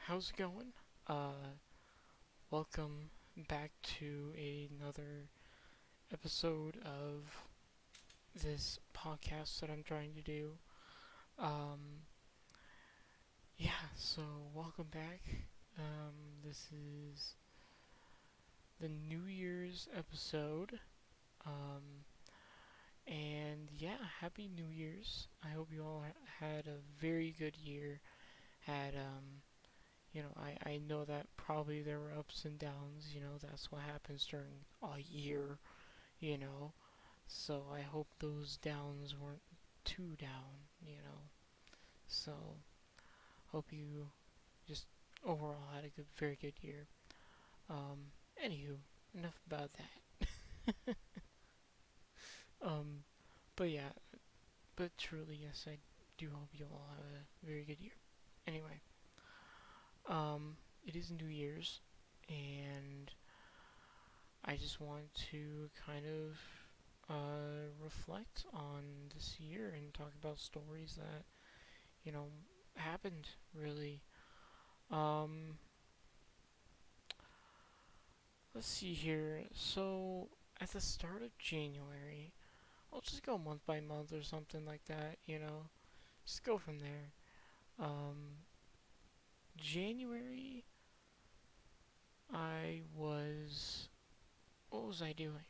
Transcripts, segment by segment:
How's it going? Welcome back to another episode of this podcast that I'm trying to do. Um, so welcome back. This is the New Year's episode. Um, and yeah, Happy New Year's. I hope you all had a very good year. Had, I know that probably there were ups and downs, that's what happens during a year, you know. So I hope those downs weren't too down. So hope you just overall had a very good year. Anywho, enough about that. um, but yeah, but truly, yes, I do hope you all have a very good year. Anyway, it is New Year's, and I just want to kind of reflect on this year and talk about stories that you know happened really. Um, let's see here. So at the start of January, I'll just go month by month or something like that. Just go from there. Um, January, I was what was I doing?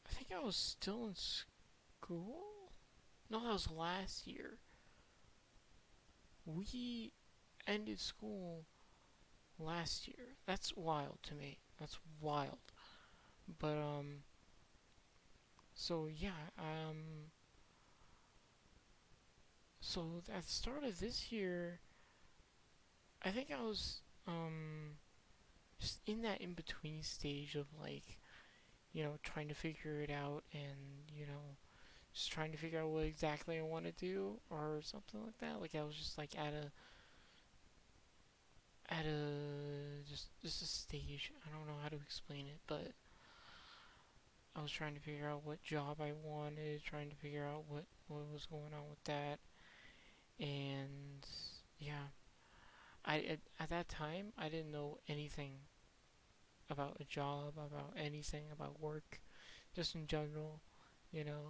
I think I was still in school. No, that was last year. We ended school last year. That's wild to me. That's wild. But so yeah, so at the start of this year, I think I was just in that in between stage of like, trying to figure it out and, just trying to figure out what exactly I want to do or something like that. Like I was just like at a just a stage. I don't know how to explain it, but I was trying to figure out what job I wanted, trying to figure out what was going on with that, and yeah, at that time I didn't know anything about a job, about anything about work, just in general.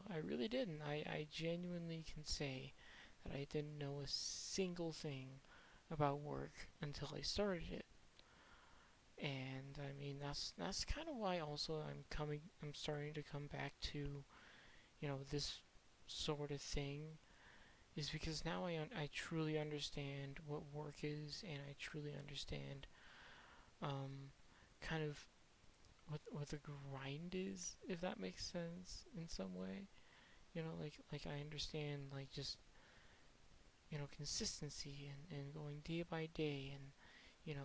I really didn't. I genuinely can say that I didn't know a single thing about work until I started it. And I mean that's kind of why also I'm starting to come back to, this sort of thing is because now I truly understand what work is, and I truly understand um, kind of what the grind is, if that makes sense in some way. Like I understand like just consistency and going day by day, and it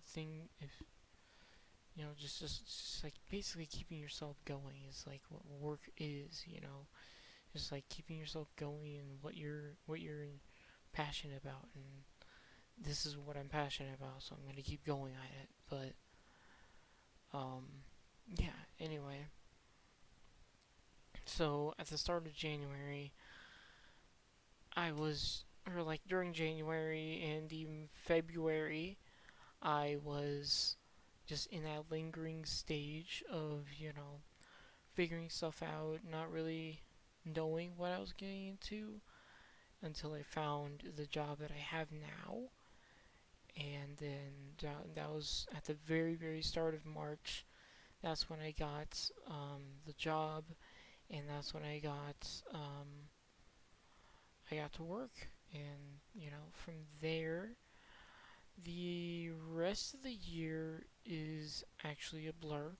thing if just like basically keeping yourself going is like what work is. Just like keeping yourself going and what you're passionate about, and this is what I'm passionate about, so I'm gonna keep going at it. But yeah. Anyway, so at the start of January, I was, or like during January and even February, I was just in that lingering stage of figuring stuff out, not really knowing what I was getting into until I found the job that I have now. And then that was at the very, very start of March. That's when I got the job, and that's when I got to work. And from there, the rest of the year is actually a blur.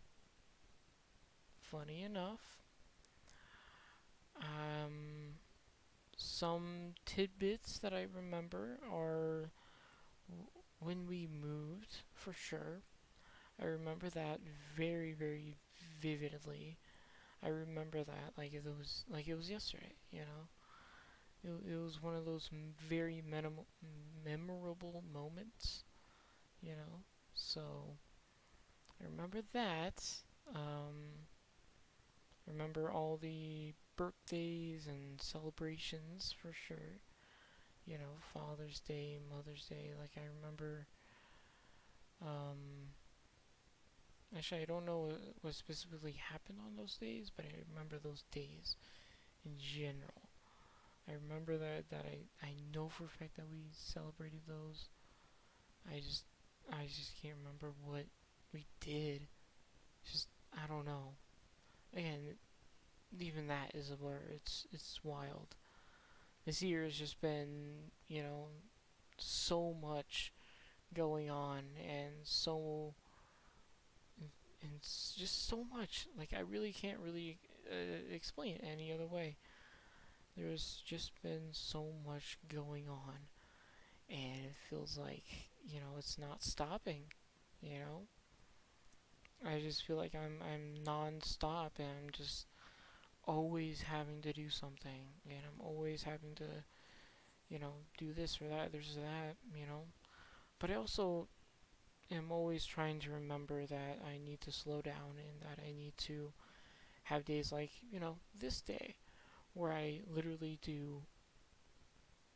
Funny enough, um, some tidbits that I remember are when we moved, for sure. I remember that very, very vividly. I remember that like it was yesterday. It was one of those very memorable moments. You know, so I remember that. I remember all the birthdays and celebrations for sure. Father's Day, Mother's Day. Like I remember, um, actually I don't know what specifically happened on those days, but I remember those days in general. I remember that I know for a fact that we celebrated those. I just I just can't remember what we did. Just I don't know. Again, even that is a blur. It's wild. This year has just been, so much going on and just so much. Like I really can't really explain it any other way. There's just been so much going on, and it feels like it's not stopping. You know, I just feel like I'm non-stop, and I'm just always having to do something, and I'm always having to do this or that. There's that. But I also am always trying to remember that I need to slow down and that I need to have days like this day where I literally do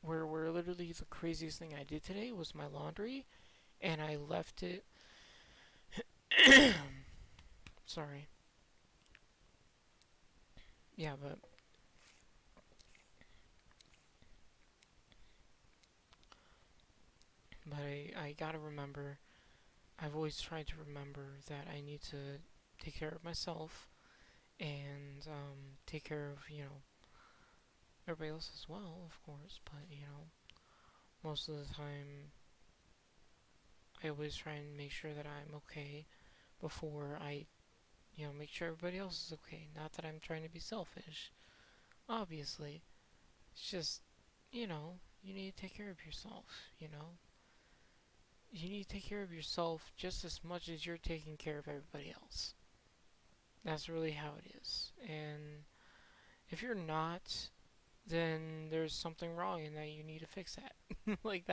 where literally the craziest thing I did today was my laundry and I left it sorry. Yeah, but I gotta remember. I've always tried to remember that I need to take care of myself and take care of everybody else as well, of course. But most of the time, I always try and make sure that I'm okay before I make sure everybody else is okay. Not that I'm trying to be selfish, obviously. It's just you need to take care of yourself. You need to take care of yourself just as much as you're taking care of everybody else. That's really how it is. And if you're not, then there's something wrong and that you need to fix that. Like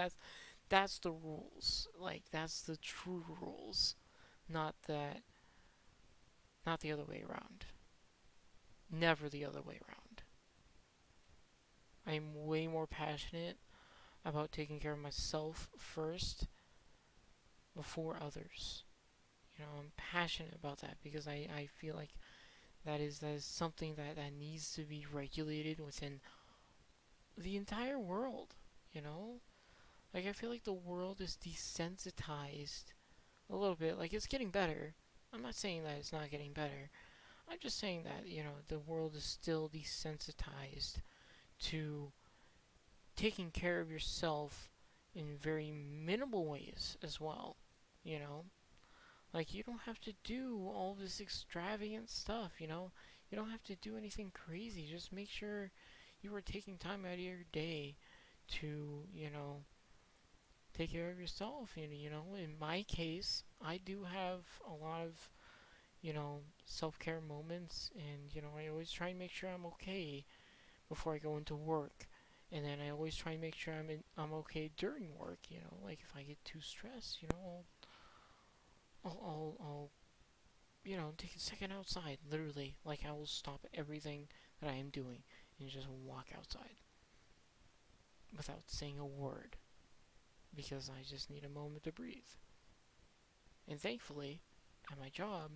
that's the rules. Like that's the true rules. Not that not the other way around. Never the other way around. I'm way more passionate about taking care of myself first before others. I'm passionate about that because I feel like that is something that needs to be regulated within the entire world, you know? Like I feel like the world is desensitized a little bit. Like it's getting better. I'm not saying that it's not getting better. I'm just saying that, the world is still desensitized to taking care of yourself in very minimal ways as well, you know? Like you don't have to do all this extravagant stuff. You don't have to do anything crazy. Just make sure you are taking time out of your day to, take care of yourself. And, in my case, I do have a lot of, self care moments. And, I always try and make sure I'm okay before I go into work. And then I always try and make sure I'm okay during work. Like if I get too stressed, I'll take a second outside. Literally, like I will stop everything that I am doing and just walk outside without saying a word because I just need a moment to breathe. And thankfully, at my job,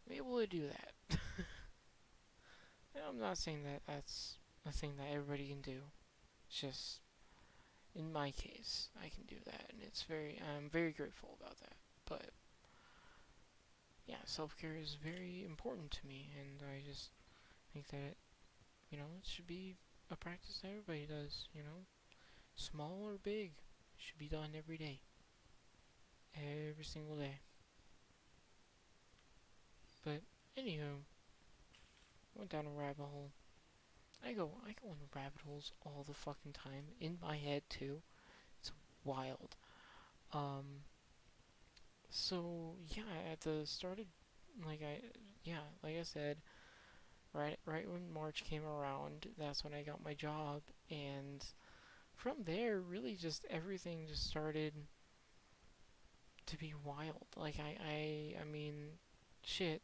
I'm able to do that. And I'm not saying that that's a thing that everybody can do. It's just in my case, I can do that, and I'm very grateful about that. But yeah, self care is very important to me, and I just think that it should be a practice that everybody does. Small or big, should be done every day, every single day. But anywho, went down a rabbit hole. I go into rabbit holes all the fucking time in my head too. It's wild. Um, so yeah, at the start of like I yeah, like I said, right when March came around, that's when I got my job, and from there, really just everything just started to be wild. Like I mean, shit.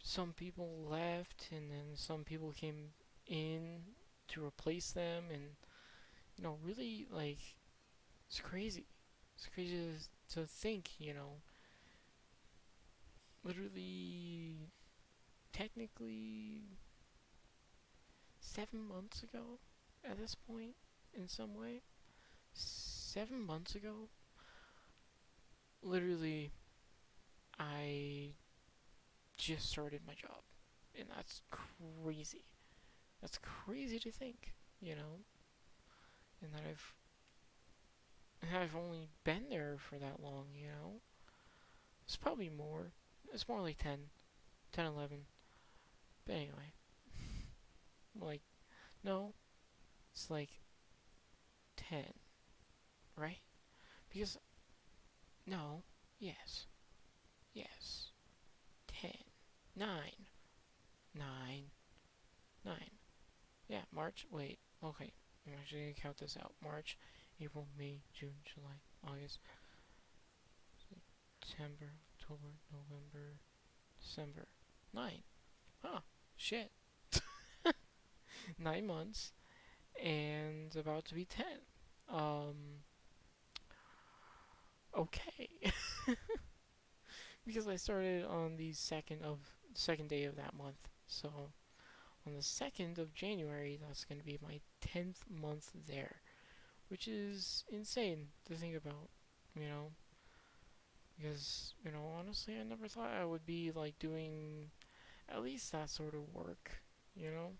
Some people left, and then some people came in to replace them, and really, like, it's crazy. It's crazy to think, literally, technically, 7 months ago at this point, in some way. 7 months ago, literally, I just started my job. And that's crazy. That's crazy to think, you know? And I've only been there for that long. It's probably more. It's more like 10, 11. But anyway, like, no, it's like 10, right? Because, no, yes, yes, 10, 9, 9, 9. Yeah, March, wait, okay, I'm actually gonna count this out. March, April, May, June, July, August, September, October, November, December. 9. Huh, shit. 9 months, and about to be 10. Um, okay. Because I started on the second day of that month. So on the 2nd of January, that's going to be my 10th month there, which is insane to think about, you know, because, honestly, I never thought I would be like doing at least that sort of work, you know?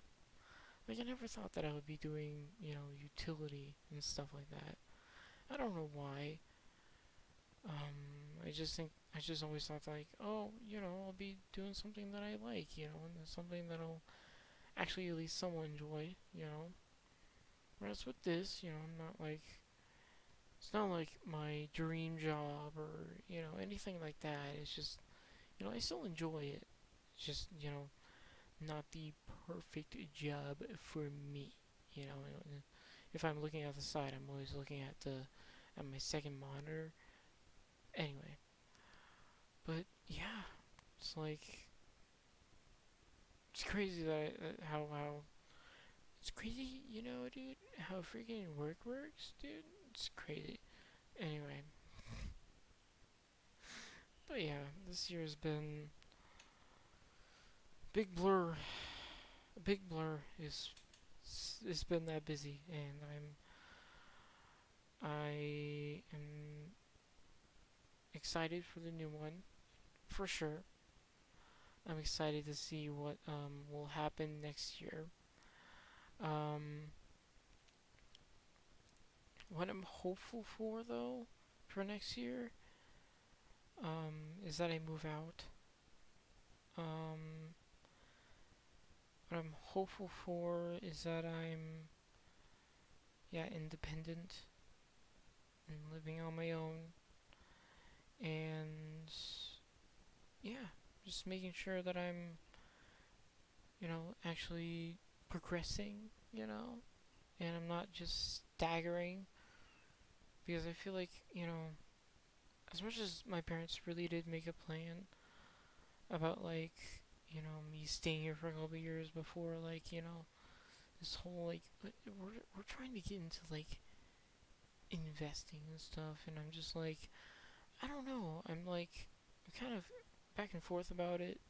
Like I never thought that I would be doing, utility and stuff like that. I don't know why. I just always thought like, oh, I'll be doing something that I like, and something that I'll actually at least somewhat enjoy. Whereas with this, I'm not like, it's not like my dream job or, anything like that. It's just, I still enjoy it. It's just, not the perfect job for me, you know. If I'm looking at the side, I'm always looking at my second monitor. Anyway, but yeah, it's like it's crazy how it's crazy, dude. How freaking work works, dude. It's crazy. Anyway, but yeah, this year has been big blur. A big blur is it's been that busy, and I am excited for the new one for sure. I'm excited to see what will happen next year. Um, what I'm hopeful for though for next year is that I move out. Um, what I'm hopeful for is that I'm independent and living on my own, and yeah, just making sure that I'm actually progressing, and I'm not just staggering because I feel like as much as my parents really did make a plan about like me staying here for a couple of years before like this whole like we're trying to get into like investing and stuff, and I'm just like I don't know, I'm kind of back and forth about it,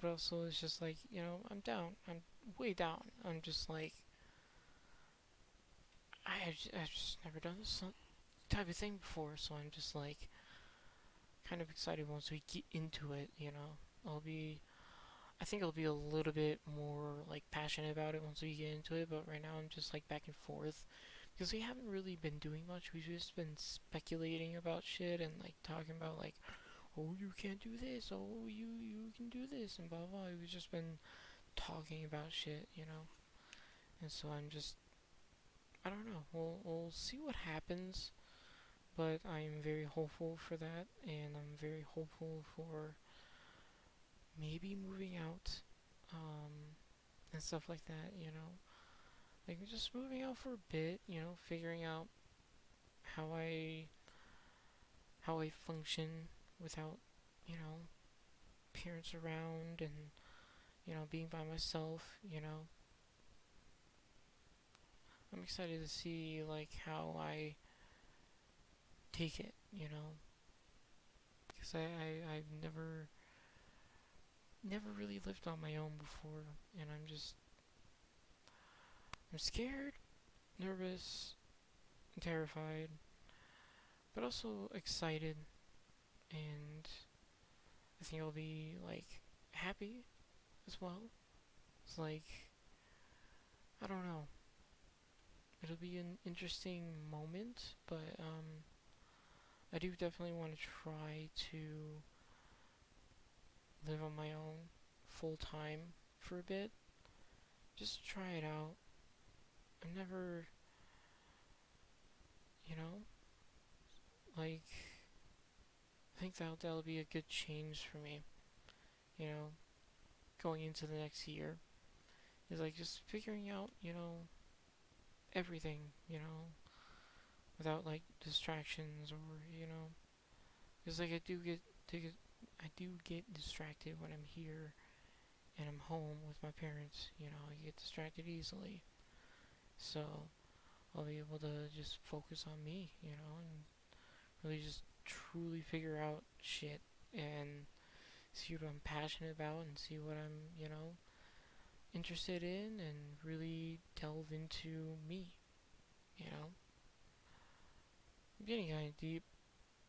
but also it's just like I'm down, I'm way down. I'm just like I've just never done this type of thing before, so I'm just like kind of excited once we get into it. I'll be I think I'll be a little bit more like passionate about it once we get into it, but right now I'm just like back and forth because we haven't really been doing much. We've just been speculating about shit and like talking about like, oh, you can't do this, oh, you can do this, and blah blah. We've just been talking about shit. And so I'm just I don't know. We'll see what happens, but I'm very hopeful for that, and I'm very hopeful for maybe moving out, and stuff like that. Like just moving out for a bit, figuring out how I how I function without, you know, parents around and, being by myself. I'm excited to see like how I take it, because I've never really lived on my own before, and I'm scared, nervous, and terrified, but also excited, and I think I'll be like happy as well. It's like, I don't know. It'll be an interesting moment, but I do definitely want to try to live on my own full time for a bit. Just to try it out. I've never, you know, like, I think that'll be a good change for me, you know, going into the next year. Is like just figuring out, everything, without like distractions or, because like I do get distracted when I'm here and I'm home with my parents. I get distracted easily. So I'll be able to just focus on me, and really just truly figure out shit and see what I'm passionate about and see what I'm, interested in and really delve into me, you know. I'm getting kind of deep,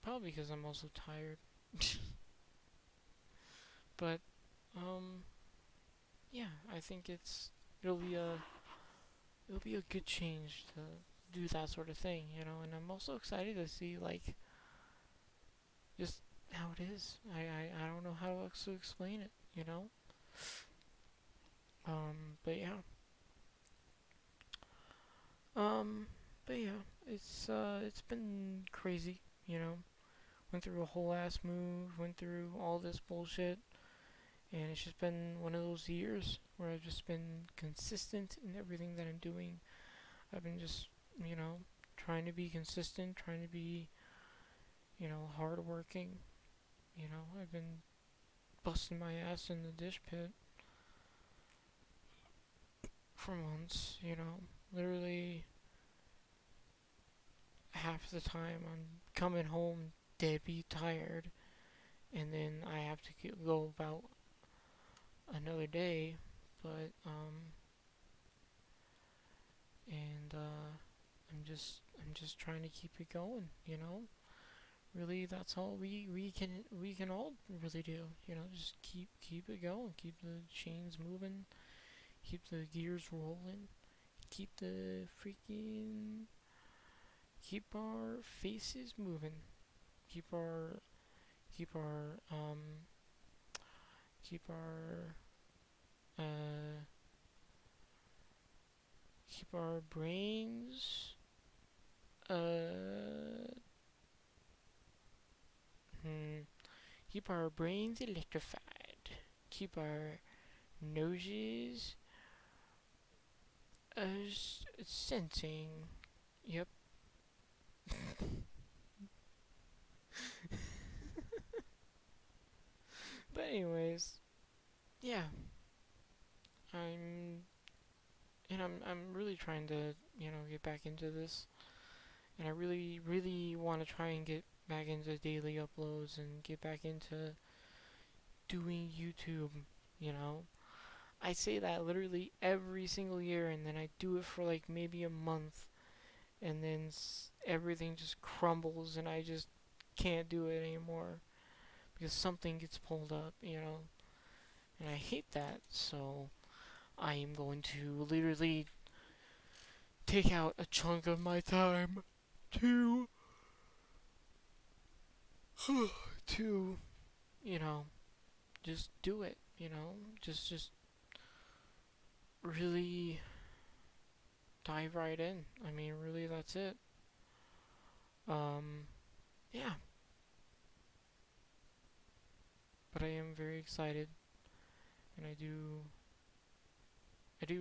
probably because I'm also tired. But um yeah, I think it'll be a it'll be a good change to do that sort of thing, and I'm also excited to see like just how it is. I don't know how else to explain it, but yeah. Um but yeah, it's been crazy, Went through a whole ass move, went through all this bullshit, and it's just been one of those years where I've just been consistent in everything that I'm doing. I've been just, trying to be consistent, trying to be, hardworking. I've been busting my ass in the dish pit for months, Literally half the time I'm coming home deadbeat tired, and then I have to go about another day, but, and, I'm just trying to keep it going, Really, that's all we can all really do, just keep it going, keep the chains moving, keep the gears rolling, keep the freaking keep our faces moving, keep our keep our keep our uh keep our brains uh hmm, keep our brains electrified, keep our noses sensing. Yep. But anyways, yeah, I'm I'm really trying to get back into this, and I really really want to try and get back into daily uploads and get back into doing YouTube. You know, I say that literally every single year, and then I do it for like maybe a month, and then everything just crumbles, and I just can't do it anymore because something gets pulled up, and I hate that. So I am going to literally take out a chunk of my time to to you know just do it. Just really dive right in. I mean, really, that's it. Um, yeah, but I am very excited, and I do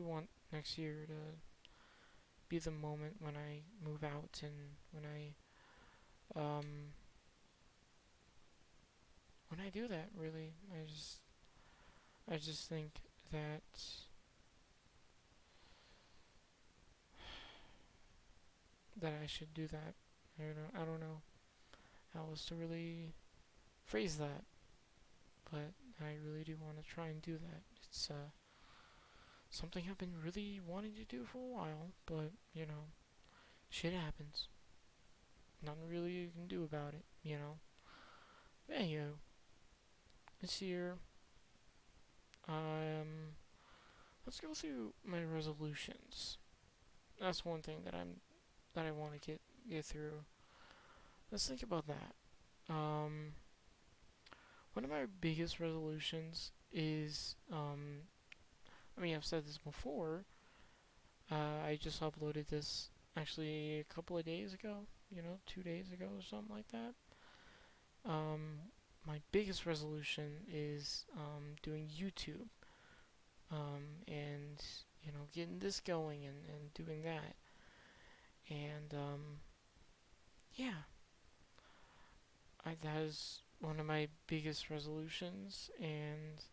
want next year to be the moment when I move out and um when I do that. Really, I just think that that I should do that. I don't know how else to really phrase that, but I really do want to try and do that. It's something I've been really wanting to do for a while, but shit happens. Nothing really you can do about it. But anyway, this year, um, let's go through my resolutions. That's one thing that I want to get through. Let's think about that. Um, One of my biggest resolutions is, I mean, I've said this before. I just uploaded this actually a couple of days ago. 2 days ago or something like that. My biggest resolution is doing YouTube, and getting this going and doing that. And yeah, that is one of my biggest resolutions. And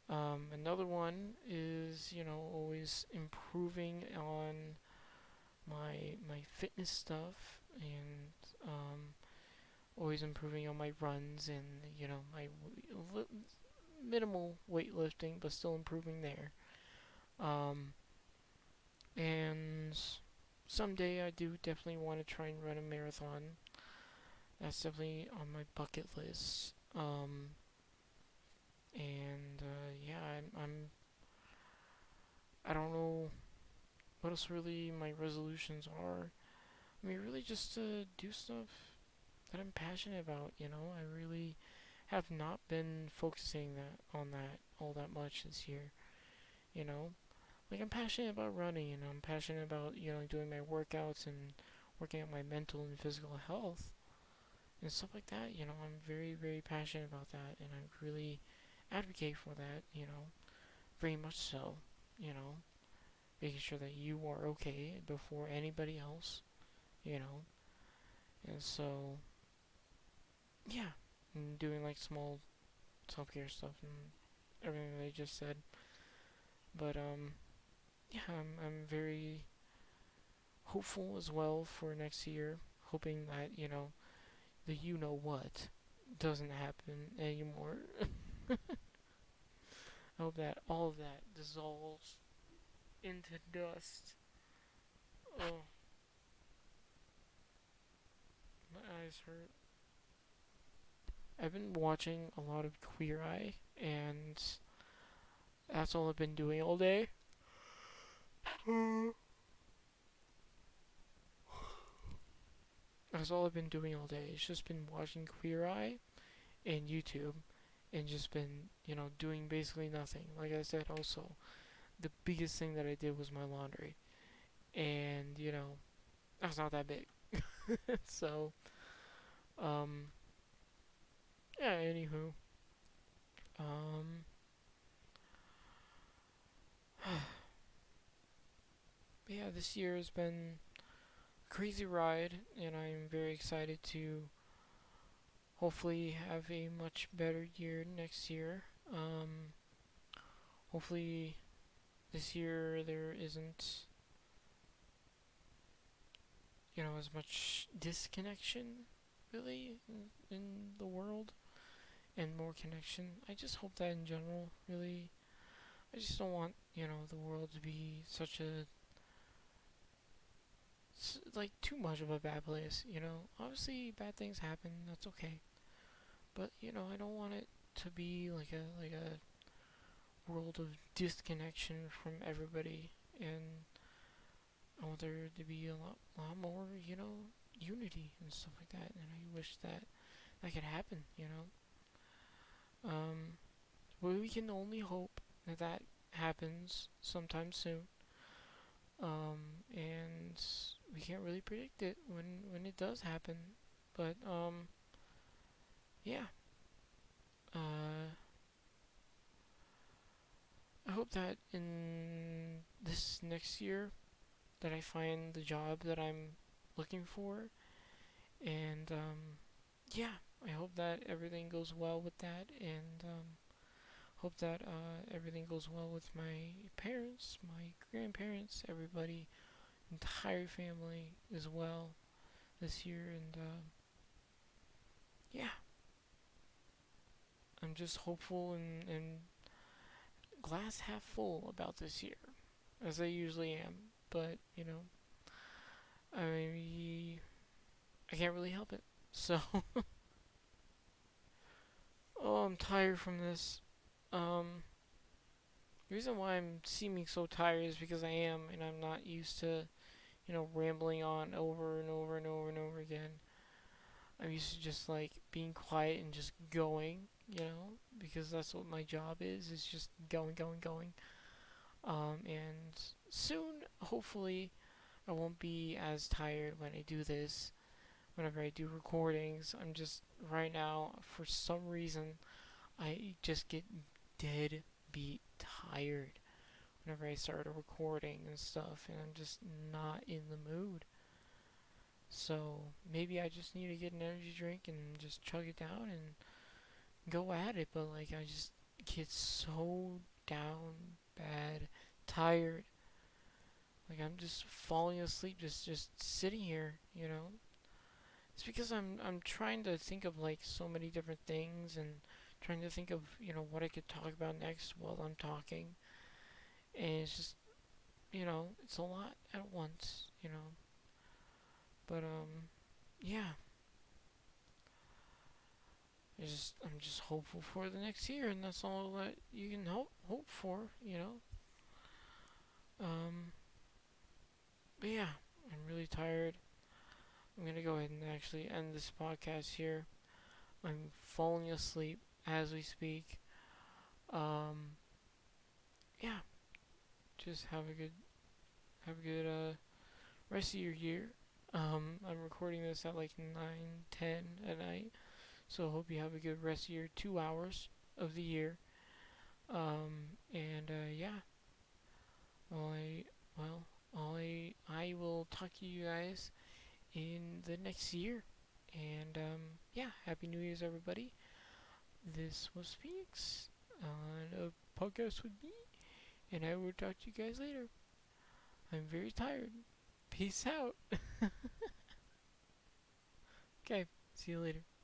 another one is always improving on my fitness stuff, and always improving on my runs, and my minimal weightlifting, but still improving there. Um, and someday I do definitely want to try and run a marathon. That's definitely on my bucket list. And yeah, I don't know what else really my resolutions are. I mean, really just to do stuff that I'm passionate about. I really have not been focusing that on that all that much this year. You know, like I'm passionate about running, and I'm passionate about doing my workouts and working on my mental and physical health and stuff like that. I'm very very passionate about that, and I really advocate for that. Very much so. You know, making sure that you are okay before anybody else. You know, and so yeah, and doing like small self care stuff and everything that I just said. But yeah, I'm very hopeful as well for next year, hoping that the what doesn't happen anymore. I hope that all of that dissolves into dust. Oh, my eyes hurt. I've been watching a lot of Queer Eye, and that's all I've been doing all day. That's all I've been doing all day. It's just been watching Queer Eye and YouTube, and just been, doing basically nothing. Like I said, also, the biggest thing that I did was my laundry. And, that's not that big. So, um, yeah, anywho. Um, yeah, this year has been a crazy ride, and I'm very excited to hopefully have a much better year next year. Hopefully this year there isn't, as much disconnection really in the world, and more connection. I just hope that in general, really, I just don't want, the world to be such a, like, too much of a bad place, Obviously, bad things happen, that's okay. But, I don't want it to be like a world of disconnection from everybody, and I want there to be a lot more, unity and stuff like that, and I wish that that could happen. But we can only hope that that happens sometime soon. And we can't really predict it when it does happen. But yeah. Uh, I hope that in this next year that I find the job that I'm looking for, and yeah, I hope that everything goes well with that, and hope that everything goes well with my parents, my grandparents, everybody entire family as well this year, and yeah, I'm just hopeful and glass half full about this year, as I usually am. But I I can't really help it. So, oh, I'm tired from this. Um, the reason why I'm seeming so tired is because I am, and I'm not used to rambling on over and over and over and over again. I'm used to just like being quiet and just going, because that's what my job is just going, going, going. And soon, hopefully, I won't be as tired when I do this, whenever I do recordings. I'm just, right now, for some reason, I just get dead beat tired whenever I start a recording and stuff, and I'm just not in the mood. So maybe I just need to get an energy drink and just chug it down and go at it. But like I just get so down bad, tired. Like I'm just falling asleep, just sitting here. It's because I'm trying to think of like so many different things and trying to think of what I could talk about next while I'm talking, and it's just it's a lot at once. But yeah, I'm just hopeful for the next year, and that's all that you can hope for. Um, but yeah, I'm really tired. I'm gonna go ahead and actually end this podcast here. I'm falling asleep as we speak. Um, yeah, just have a good rest of your year. I'm recording this at like 9:10 at night, so I hope you have a good rest of your 2 hours of the year. And yeah, well, well, I will talk to you guys in the next year. And yeah, Happy New Year's, everybody. This was Phoenix on a podcast with me, and I will talk to you guys later. I'm very tired. Peace out. Okay, see you later.